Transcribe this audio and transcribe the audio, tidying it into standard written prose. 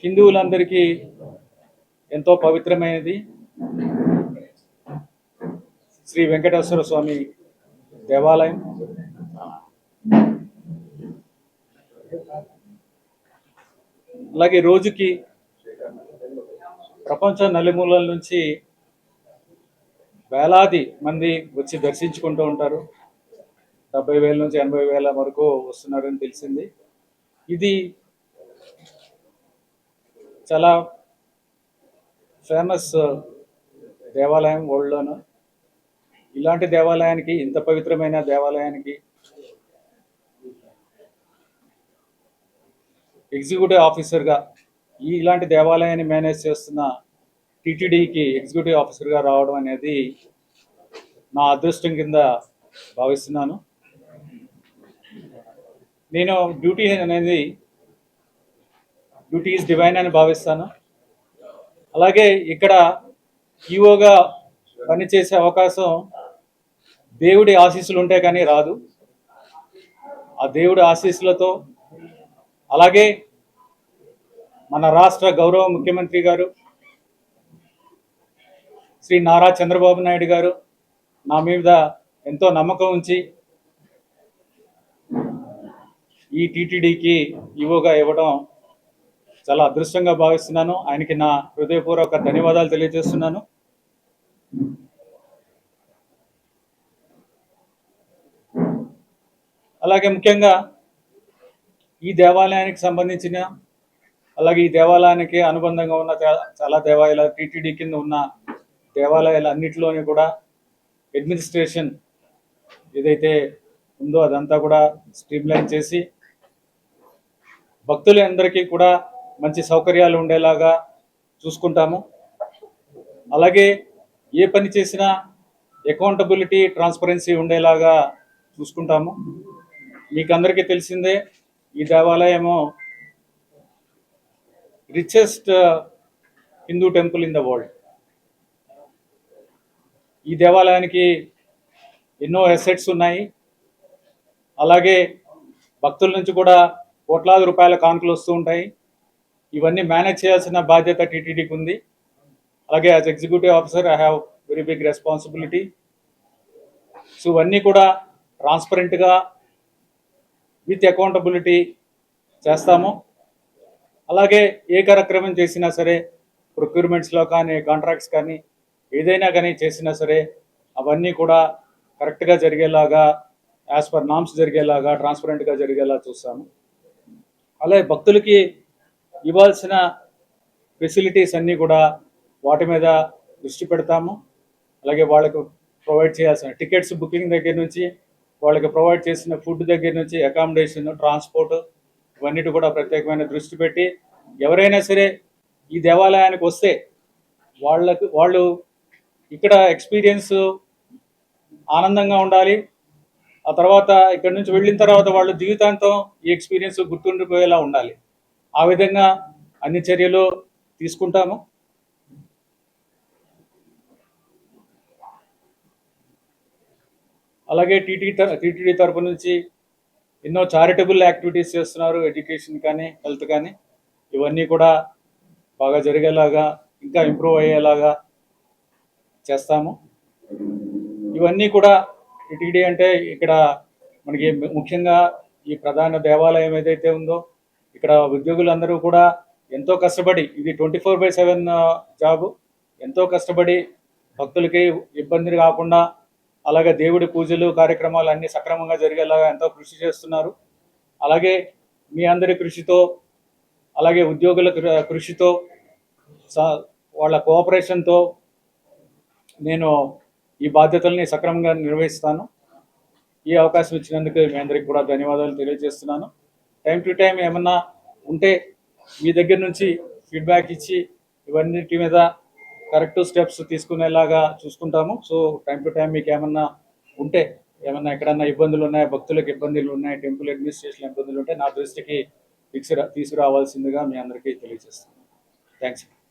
హిందువులందరికీ ఎంతో పవిత్రమైనది శ్రీ వెంకటేశ్వర స్వామి దేవాలయం. అలాగే రోజుకి ప్రపంచ నలుమూలల నుంచి వేలాది మంది వచ్చి దర్శించుకుంటూ ఉంటారు. 70,000 నుంచి 80,000 వరకు వస్తున్నారని తెలిసింది. ఇది చాలా ఫేమస్ దేవాలయం వరల్డ్లోను. ఇలాంటి దేవాలయానికి, ఇంత పవిత్రమైన దేవాలయానికి ఎగ్జిక్యూటివ్ ఆఫీసర్గా ఇలాంటి దేవాలయాన్ని మేనేజ్ చేస్తున్న టీటీడీకి ఎగ్జిక్యూటివ్ ఆఫీసర్గా రావడం అనేది నా అదృష్టం కింద భావిస్తున్నాను. నేను డ్యూటీ ఈజ్ డివైన్ అని భావిస్తాను. అలాగే ఇక్కడ ఈఓగా పనిచేసే అవకాశం దేవుడి ఆశీస్సులు ఉంటే కానీ రాదు. ఆ దేవుడి ఆశీస్సులతో, అలాగే మన రాష్ట్ర గౌరవ ముఖ్యమంత్రి గారు శ్రీ నారా చంద్రబాబు నాయుడు గారు నా మీద ఎంతో నమ్మకం ఉంచి ఈ టీటీడీకి ఈవోగా ఇవ్వడం చాలా అదృష్టంగా భావిస్తున్నాను. ఆయనకి నా హృదయపూర్వక ధన్యవాదాలు తెలియజేస్తున్నాను. అలాగే ముఖ్యంగా ఈ దేవాలయానికి సంబంధించిన, అలాగే ఈ దేవాలయానికి అనుబంధంగా ఉన్న చాలా దేవాలయాలు, టీటీడీ కింద ఉన్న దేవాలయాలు అన్నింటిలోని కూడా అడ్మినిస్ట్రేషన్ ఏదైతే ఉందో అదంతా కూడా స్ట్రీమ్లైన్ చేసి భక్తులందరికీ కూడా మంచి సౌకర్యాలు ఉండేలాగా చూసుకుంటాము. అలాగే ఏ పని చేసినా అకౌంటబిలిటీ, ట్రాన్స్పరెన్సీ ఉండేలాగా చూసుకుంటాము. మీకు అందరికీ తెలిసిందే, ఈ దేవాలయము richest Hindu temple in the world. ఈ దేవాలయానికి ఎన్నో అసెట్స్ ఉన్నాయి. అలాగే భక్తుల నుంచి కూడా కోట్లాది రూపాయల కానుకలు వస్తూ ఉంటాయి. ఇవన్నీ మేనేజ్ చేయాల్సిన బాధ్యత టీటీడీకి ఉంది. అలాగే as executive officer I have very big responsibility. So ఇవన్నీ కూడా ట్రాన్స్పరెంట్గా విత్ అకౌంటబిలిటీ చేస్తాము. అలాగే ఏ కార్యక్రమం చేసినా సరే, ప్రొక్యూర్మెంట్స్లో కానీ, కాంట్రాక్ట్స్ కానీ, ఏదైనా కానీ చేసినా సరే అవన్నీ కూడా కరెక్ట్గా జరిగేలాగా, యాజ్ పర్ నామ్స్ జరిగేలాగా, ట్రాన్స్పరెంట్గా జరిగేలా చూస్తాము. అలాగే భక్తులకి ఇవ్వాల్సిన ఫెసిలిటీస్ అన్నీ కూడా వాటి మీద దృష్టి పెడతాము. అలాగే వాళ్ళకు ప్రొవైడ్ చేయాల్సిన టికెట్స్ బుకింగ్ దగ్గర నుంచి, వాళ్ళకి ప్రొవైడ్ చేసిన ఫుడ్ దగ్గర నుంచి, అకామిడేషన్, ట్రాన్స్పోర్ట్, ఇవన్నిటి కూడా ప్రత్యేకమైన దృష్టి పెట్టి ఎవరైనా సరే ఈ దేవాలయానికి వస్తే వాళ్ళు ఇక్కడ ఎక్స్పీరియన్స్ ఆనందంగా ఉండాలి. ఆ తర్వాత ఇక్కడ నుంచి వెళ్ళిన తర్వాత వాళ్ళు జీవితాంతం ఈ ఎక్స్పీరియన్స్ గుర్తుండిపోయేలా ఉండాలి. ఆ విధంగా అన్ని చర్యలు తీసుకుంటాము. అలాగే టీటీడీ తరపు నుంచి ఎన్నో చారిటబుల్ యాక్టివిటీస్ చేస్తున్నారు, ఎడ్యుకేషన్ కానీ, హెల్త్ కానీ. ఇవన్నీ కూడా బాగా జరిగేలాగా, ఇంకా ఇంప్రూవ్ అయ్యేలాగా చేస్తాము. ఇవన్నీ కూడా టీటీడీ అంటే ఇక్కడ మనకి ముఖ్యంగా ఈ ప్రధాన దేవాలయం ఏదైతే ఉందో ఇక్కడ ఉద్యోగులందరూ కూడా ఎంతో కష్టపడి, ఇది 24/7 జాబు, ఎంతో కష్టపడి భక్తులకి ఇబ్బంది కాకుండా, అలాగే దేవుడి పూజలు, కార్యక్రమాలు అన్నీ సక్రమంగా జరిగేలాగా ఎంతో కృషి చేస్తున్నారు. అలాగే మీ అందరి కృషితో, అలాగే ఉద్యోగుల కృషితో, వాళ్ళ కోఆపరేషన్తో నేను ఈ బాధ్యతల్ని సక్రమంగా నిర్వహిస్తాను. ఈ అవకాశం ఇచ్చినందుకు మీ అందరికీ కూడా ధన్యవాదాలు తెలియజేస్తున్నాను. టైం టు టైం ఏమన్నా ఉంటే మీ దగ్గర నుంచి ఫీడ్బ్యాక్ ఇచ్చి ఇవన్నిటి మీద కరెక్ట్ స్టెప్స్ తీసుకునేలాగా చూసుకుంటాము. సో టైం టు టైం మీకు ఏమన్నా ఉంటే, ఏమన్నా ఎక్కడన్నా ఇబ్బందులు ఉన్నాయి, భక్తులకు ఇబ్బందులు ఉన్నాయి, టెంపుల్ అడ్మినిస్ట్రేషన్ ఇబ్బందులు ఉంటే నా దృష్టికి తీసుకురావాల్సిందిగా మీ అందరికీ తెలియజేస్తాను. థ్యాంక్స్.